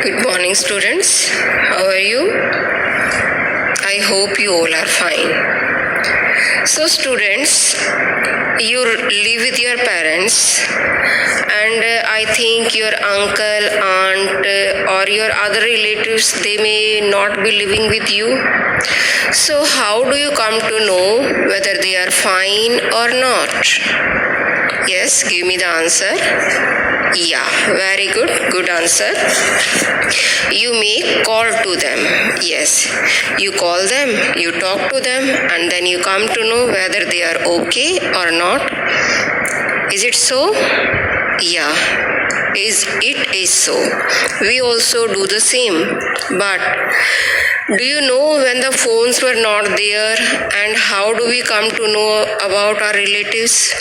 Good morning, students. How are you? I hope you all are fine. So, students, you live with your parents, and I think your uncle, aunt, or your other relatives, they may not be living with you. So, how do you come to know whether they are fine or not? Yes, give me the answer. Yeah, very good. Good answer. You make call to them. Yes, you call them, you talk to them, and then you come to know whether they are okay or not. Is it so? Yeah, it is so. We also do the same. But do you know when the phones were not there, and how do we come to know about our relatives?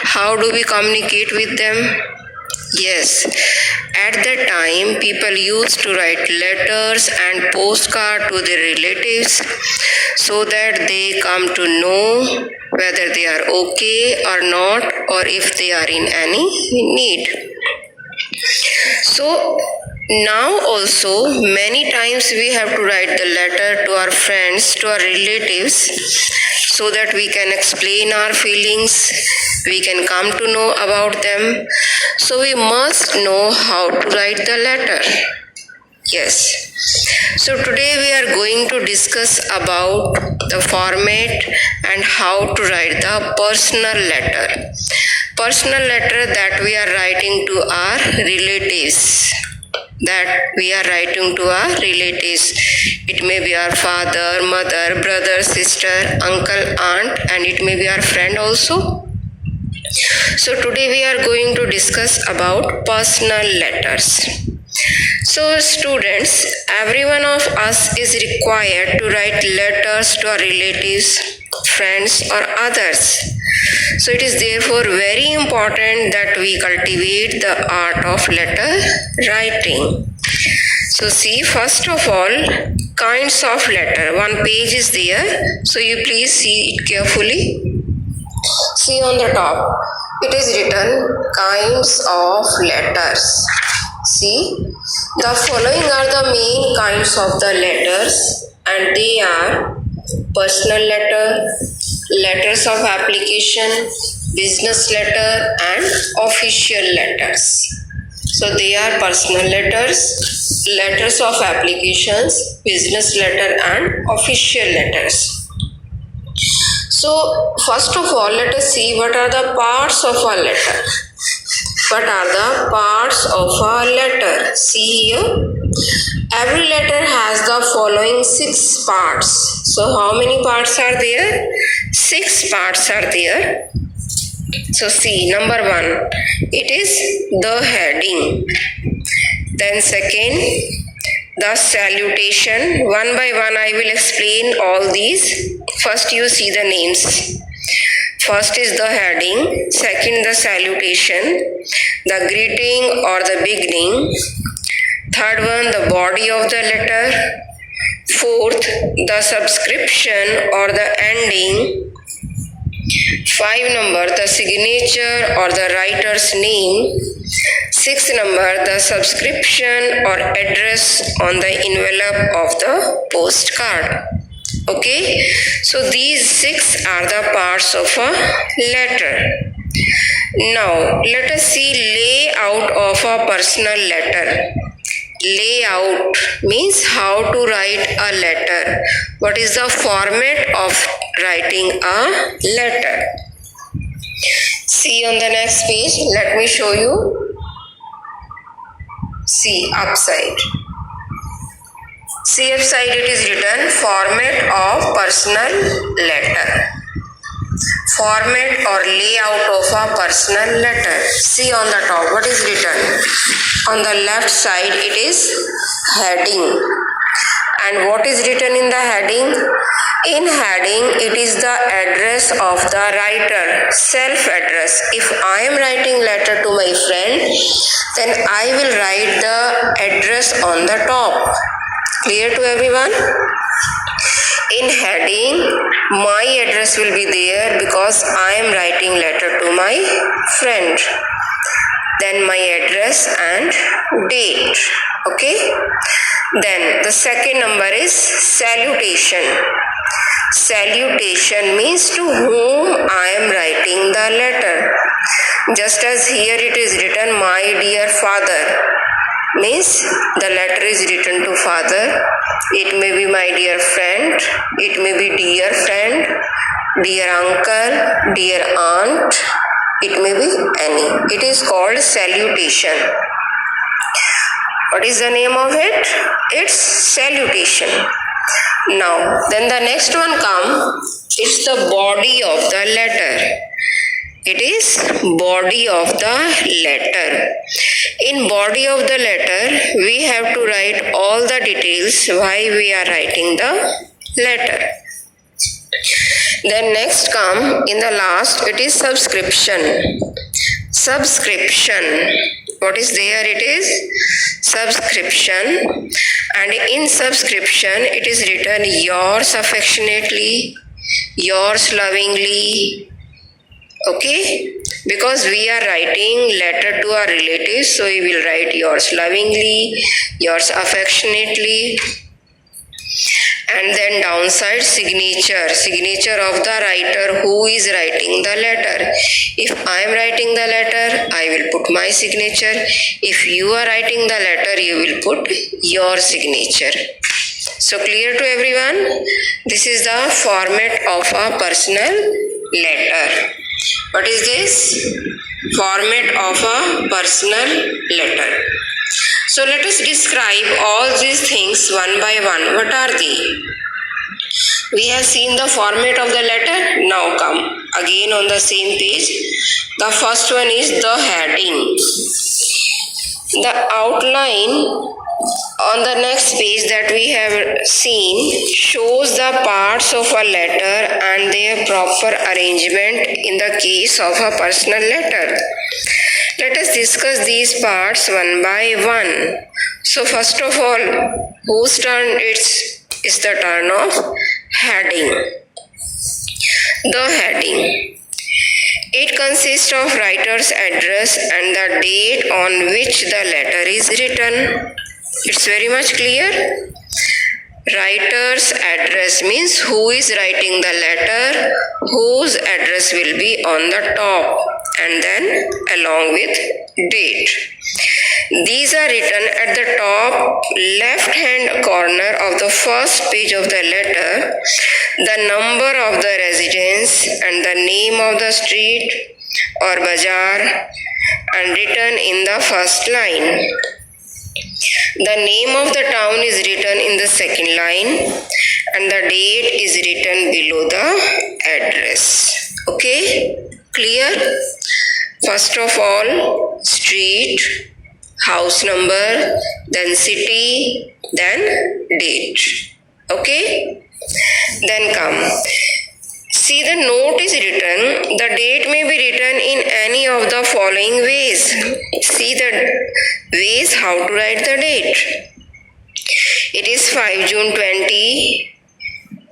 How do we communicate with them? Yes, at that time people used to write letters and postcards to their relatives so that they come to know whether they are okay or not, or if they are in any need. So now also many times we have to write the letter to our friends, to our relatives, so that we can explain our feelings, we can come to know about them. So we must know how to write the letter. Yes. So today we are going to discuss about the format and how to write the personal letter. Personal letter that we are writing to our relatives. It may be our father, mother, brother, sister, uncle, aunt, and it may be our friend also. So today we are going to discuss about personal letters. So students, every one of us is required to write letters to our relatives, friends, or others. So it is therefore very important that we cultivate the art of letter writing. So see, first of all, kinds of letter. One page is there, so you please see it carefully. See on the top, it is written kinds of letters. See, the following are the main kinds of the letters, and they are personal letter, letters of application, business letter, and official letters. So they are personal letters, letters of applications, business letter, and official letters. So first of all, let us see what are the parts of a letter. What are the parts of a letter? See here. Every letter has the following 6 parts. So how many parts are there? 6 parts are there. So see, number 1, it is the heading. Then second, the salutation. One by one I will explain all these. First you see the names. First is the heading, second the salutation, the greeting or the beginning, third one the body of the letter, fourth the subscription or the ending, 5 number the signature or the writer's name, 6 number the subscription or address on the envelope of the postcard. Okay, so these 6 are the parts of a letter. Now let us see layout of a personal letter. Layout means how to write a letter. What is the format of writing a letter? See on the next page, let me show you. See upside. See upside, it is written format of personal letter. Format or layout of a personal letter. See on the top what is written. On the left side it is heading. And what is written in the heading? In heading it is the address of the writer, self-address. If I am writing letter to my friend, then I will write the address on the top. Clear to everyone? In heading, my address will be there because I am writing letter to my friend. then my address and date. Okay. Then the second number is salutation. Salutation means to whom I am writing the letter. Just as here it is written, my dear father, means the letter is written to father. It may be my dear friend, it may be dear friend, dear uncle, dear aunt, it may be any. It is called salutation. What is the name of it? It's salutation. Now, then the next one comes, it's the body of the letter. It is body of the letter. In body of the letter, we have to write all the details why we are writing the letter. Then next come, in the last, it is subscription. Subscription. What is there? It is subscription. And in subscription, it is written yours affectionately, yours lovingly. Okay, because we are writing letter to our relatives, so we will write yours lovingly, yours affectionately. And then downside, signature of the writer who is writing the letter. If I am writing the letter, I will put my signature. If you are writing the letter, you will put your signature. So clear to everyone? This is the format of a personal letter. What is this? Format of a personal letter. So let us describe all these things one by one. What are they? We have seen the format of the letter. Now come again on the same page. The first one is the heading. The outline on the next page that we have seen shows the parts of a letter and their proper arrangement in the case of a personal letter. Let us discuss these parts one by one. So first of all, whose turn is the turn of heading. The heading. It consists of writer's address and the date on which the letter is written. It's very much clear. Writer's address means who is writing the letter, whose address will be on the top, and then along with date. These are written at the top left hand corner of the first page of the letter, the number of the residence and the name of the street or bazaar, and written in the first line. The name of the town is written in the second line and the date is written below the address. Okay, clear? First of all, street, house number, then city, then date. Okay, then come. See, the note is written. The date may be written in any of the following ways. See the ways how to write the date. It is 5 June 20,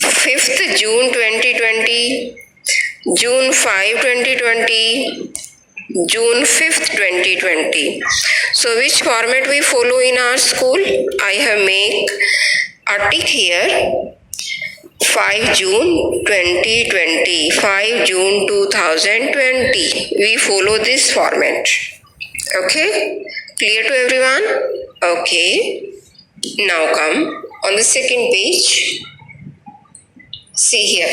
5th June 2020, June 5, 2020, June 5th, 2020. So which format we follow in our school? I have made a tick here. 5 June 2020, 5 June 2020. We follow this format. Okay? Clear to everyone? Okay. Now come on the second page. See here.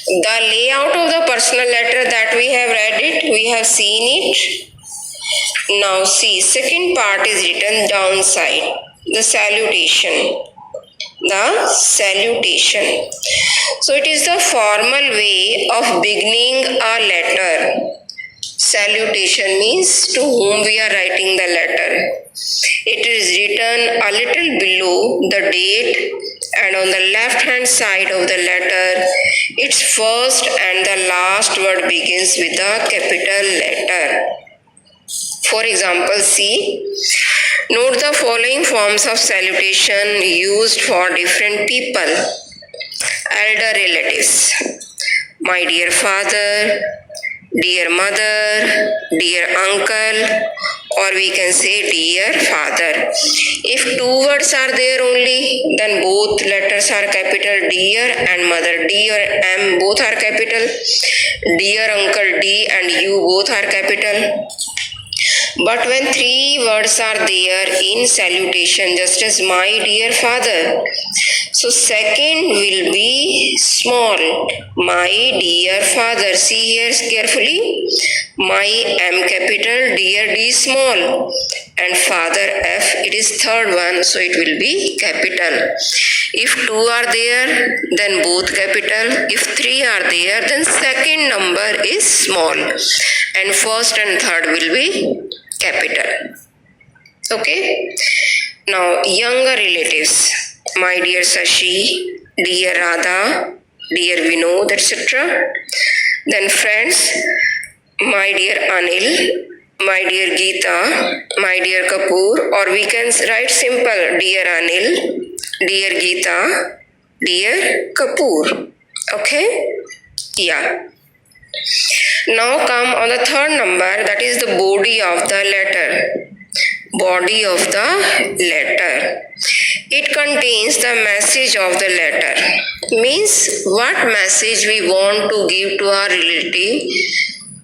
The layout of the personal letter that we have read it, we have seen it. Now see, second part is written downside. The salutation. The salutation. So it is the formal way of beginning a letter. Salutation means to whom we are writing the letter. It is written a little below the date and on the left hand side of the letter, its first and the last word begins with a capital letter. For example, see, note the following forms of salutation used for different people. Elder relatives. My dear father, dear mother, dear uncle, or we can say dear father. If two words are there only, then both letters are capital. Dear and mother, dear M both are capital. Dear uncle D and U both are capital. But when three words are there in salutation, just as my dear father, so second will be small. My dear father. See here carefully. My M capital, dear D small, and father F, it is third one, so it will be capital. If two are there, then both capital. If three are there, then second number is small, and first and third will be capital. Okay. Now younger relatives. My dear Sashi, dear Radha, dear Vinod, etc. Then friends, my dear Anil, my dear Geeta, my dear Kapoor, or we can write simple, dear Anil, dear Geeta, dear Kapoor. Okay? Yeah. Now come on the third number, that is the body of the letter. Body of the letter. It contains the message of the letter. Means what message we want to give to our relative,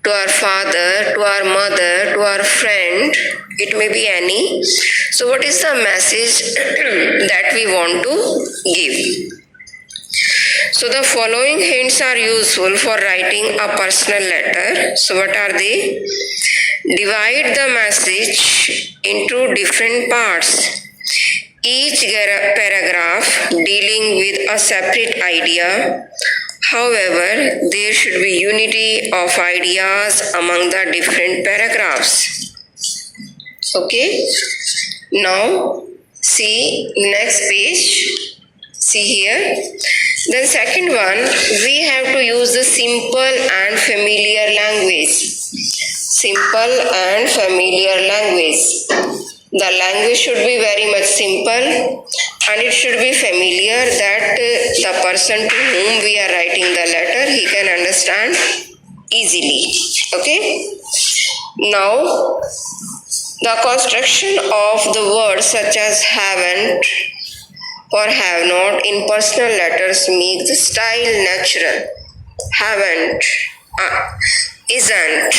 to our father, to our mother, to our friend. It may be any. So what is the message that we want to give? So the following hints are useful for writing a personal letter. So what are they? Divide the message into different parts. Each paragraph dealing with a separate idea. However, there should be unity of ideas among the different paragraphs. Okay. Now, see next page. See here. Then second one, we have to use the simple and familiar language. Simple and familiar language. The language should be very much simple and it should be familiar that the person to whom we are writing the letter, he can understand easily. Okay. Now, the construction of the words such as haven't or have not in personal letters make the style natural. Haven't, isn't,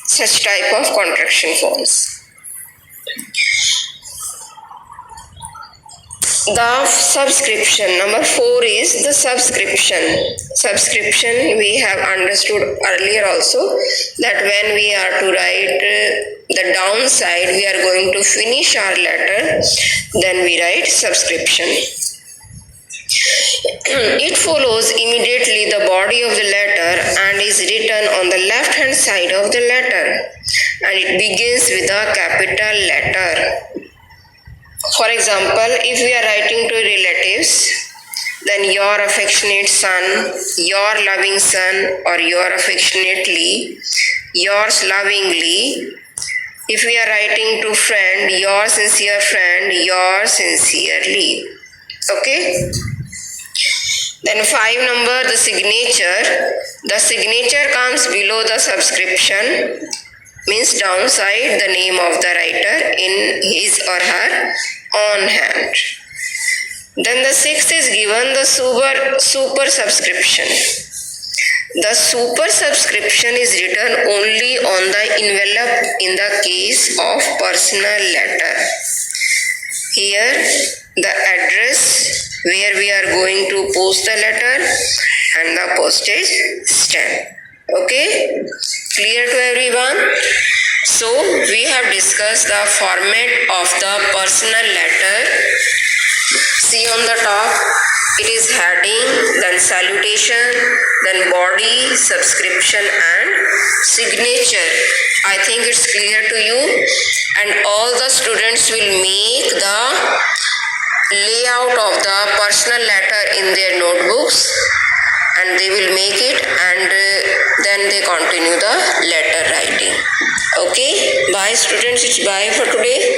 such type of contraction forms. The subscription, number 4 is the subscription. Subscription we have understood earlier also that when we are to write the downside, we are going to finish our letter, then we write subscription. It follows immediately the body of the letter and is written on the left hand side of the letter, and it begins with a capital letter. For example, if we are writing to relatives, then your affectionate son, your loving son, or your affectionately, yours lovingly. If we are writing to friend, your sincere friend, yours sincerely. Okay? Then 5 number, the signature. The signature comes below the subscription, means downside the name of the writer in his or her own hand. Then the 6th is given the super subscription. The super subscription is written only on the envelope in the case of personal letter. Here the address where we are going to post the letter and the postage stamp. Okay? Clear to everyone? So we have discussed the format of the personal letter. See on the top, it is heading, then salutation, then body, subscription and signature. I think it's clear to you, and all the students will make the layout of the personal letter in their notebooks, and they will make it, and then they continue the letter writing. Okay, bye students, it's bye for today.